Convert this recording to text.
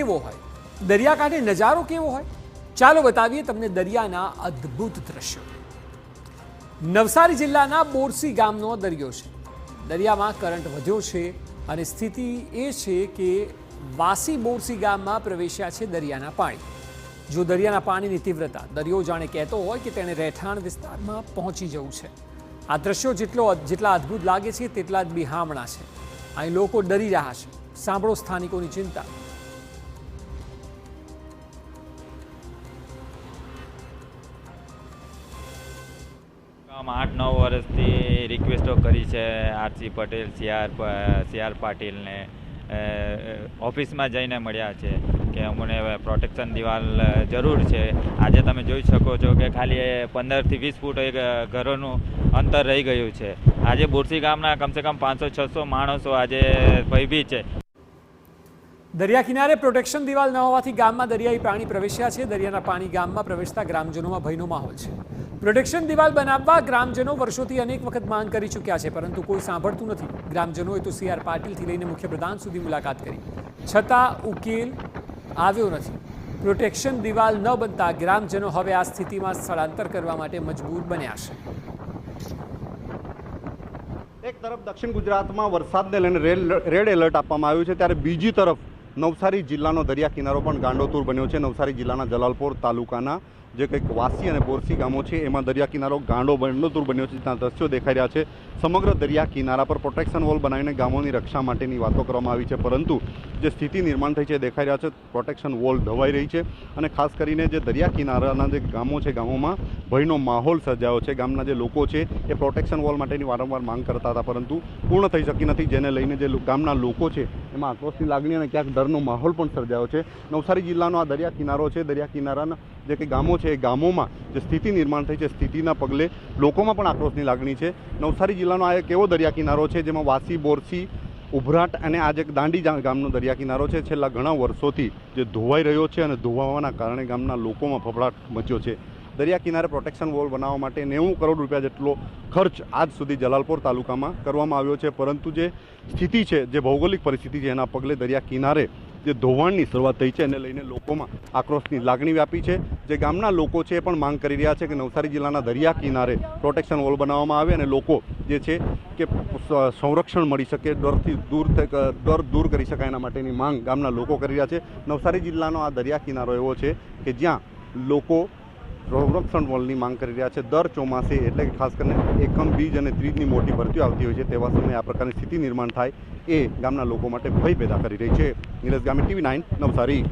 કેવો હોય, દરિયાકાંઠે નજારો કેવો હોય, ચાલો બતાવીએ તમને દરિયાના અદ્ભુત દ્રશ્યો। નવસારી જિલ્લાના બોરસી ગામનો દરિયો છે। દરિયામાં કરંટ વધ્યો છે અને સ્થિતિ એ છે કે વાસી બોરસી ગામમાં પ્રવેશ્યા છે દરિયાના પાણી। જો દરિયાના પાણીની તીવ્રતા દરિયો જાણે કહેતો હોય કે તેણે રહેઠાણ વિસ્તારમાં પહોંચી જવું છે। આ દ્રશ્યો જેટલા અદ્ભુત લાગે છે તેટલા જ બિહામણા છે। અહીં લોકો ડરી રહ્યા છે। સાંભળો સ્થાનિકોની ચિંતા। 8-9 વર્ષથી રિક્વેસ્ટો કરી છે આરસી પટેલ, સીઆર પાટીલને ઓફિસમાં જઈને મળ્યા છે કે અમને પ્રોટેક્શન દિવાલ જરૂર છે। આજે તમે જોઈ શકો છો કે ખાલી 15 થી 20 ફૂટ એક ઘરોનું અંતર રહી ગયું છે। આજે બોરસી ગામના કમસે કમ 500-600 માણસો આજે ભયભીત છે। દરિયા કિનારે પ્રોટેક્શન દિવાલ ન હોવાથી ગામમાં દરિયાઈ પાણી પ્રવેશ્યા છે। દરિયાના પાણી ગામમાં પ્રવેશતા ગ્રામજનોમાં ભયનો માહોલ છે। પ્રોટેક્શન દિવાલ બનાવવા ગ્રામજનો વર્ષોથી અનેક વખત માંગ કરી ચૂક્યા છે, પરંતુ કોઈ સાંભળતું નથી। ગ્રામજનોએ તો સીઆર પાટીલથી લઈને મુખ્યપ્રધાન સુધી મુલાકાત કરી, છતાં ઉકેલ આવ્યો નથી। પ્રોટેક્શન દિવાલ ન બનતા ગ્રામજનો હવે આ સ્થિતિમાં સ્થળાંતર કરવા માટે મજબૂર બન્યા છે। એક તરફ દક્ષિણ ગુજરાતમાં વરસાદને લઈને રેડ એલર્ટ આપવામાં આવ્યું છે, ત્યારે બીજી તરફ નવસારી જિલ્લાનો દરિયા કિનારો પણ ગાંડોતુર બન્યો છે। નવસારી જિલ્લાના જલાલપોર તાલુકાના જે કંઈક વાસી અને બોરસી ગામો છે એમાં દરિયા કિનારો ગાંડોતુર બન્યો છે। ત્યાં દ્રશ્યો દેખાઈ રહ્યા છે। સમગ્ર દરિયા કિનારા પર પ્રોટેક્શન વોલ બનાવીને ગામોની રક્ષા માટેની વાતો કરવામાં આવી છે, પરંતુ જે સ્થિતિ નિર્માણ થઈ છે દેખાઈ રહ્યા છે પ્રોટેક્શન વોલ ધવાઈ રહી છે। અને ખાસ કરીને જે દરિયા કિનારાના જે ગામો છે ગામોમાં ભયનો માહોલ સર્જાયો છે। ગામના જે લોકો છે એ પ્રોટેક્શન વોલ માટેની વારંવાર માંગ કરતા હતા, પરંતુ પૂર્ણ થઈ શકી નથી, જેને લઈને જે ગામના લોકો છે એમાં આક્રોશની લાગણી અને ક્યાંક ડરનો માહોલ પણ સર્જાયો છે। નવસારી જિલ્લાનો આ દરિયા કિનારો છે, દરિયા કિનારાના જે કંઈ ગામો છે એ ગામોમાં જે સ્થિતિ નિર્માણ થઈ છે સ્થિતિના પગલે લોકોમાં પણ આક્રોશની લાગણી છે। નવસારી જિલ્લાનો આ એક એવો દરિયા કિનારો છે જેમાં વાસી, બોરસી, ઉભરાટ અને આજે દાંડી ગામનો દરિયા કિનારો છે છેલ્લા ઘણા વર્ષોથી જે ધોવાઈ રહ્યો છે અને ધોવાવાના કારણે ગામના લોકોમાં ફફડાટ મચ્યો છે। દરિયા કિનારે પ્રોટેક્શન વોલ બનાવવા માટે 90 કરોડ રૂપિયા જેટલો ખર્ચ આજ સુધી જલાલપોર તાલુકામાં કરવામાં આવ્યો છે, પરંતુ જે સ્થિતિ છે, જે ભૌગોલિક પરિસ્થિતિ છે એના પગલે દરિયા કિનારે જે ધોવાણની શરૂઆત થઈ છે એને લઈને લોકોમાં આક્રોશની લાગણી વ્યાપી છે। જે ગામના લોકો છે એ પણ માંગ કરી રહ્યા છે કે નવસારી જિલ્લાના દરિયા કિનારે પ્રોટેક્શન વોલ બનાવવામાં આવે અને લોકો જે છે કે સંરક્ષણ મળી શકે, ડર દૂર કરી શકાય એના માટેની માંગ ગામના લોકો કરી રહ્યા છે। નવસારી જિલ્લાનો આ દરિયા કિનારો એવો છે કે જ્યાં લોકો સંરક્ષણ વોલની માંગ કરી રહ્યા છે। દર ચોમાસે એટલે કે ખાસ કરીને એકમ, બીજ અને ત્રીજની મોટી ભરતીઓ આવતી હોય છે, તેવા સમયે આ પ્રકારની સ્થિતિ નિર્માણ થાય એ ગામના લોકો માટે ભય પેદા કરી રહી છે। નીરજ ગામે TV9 નવસારી।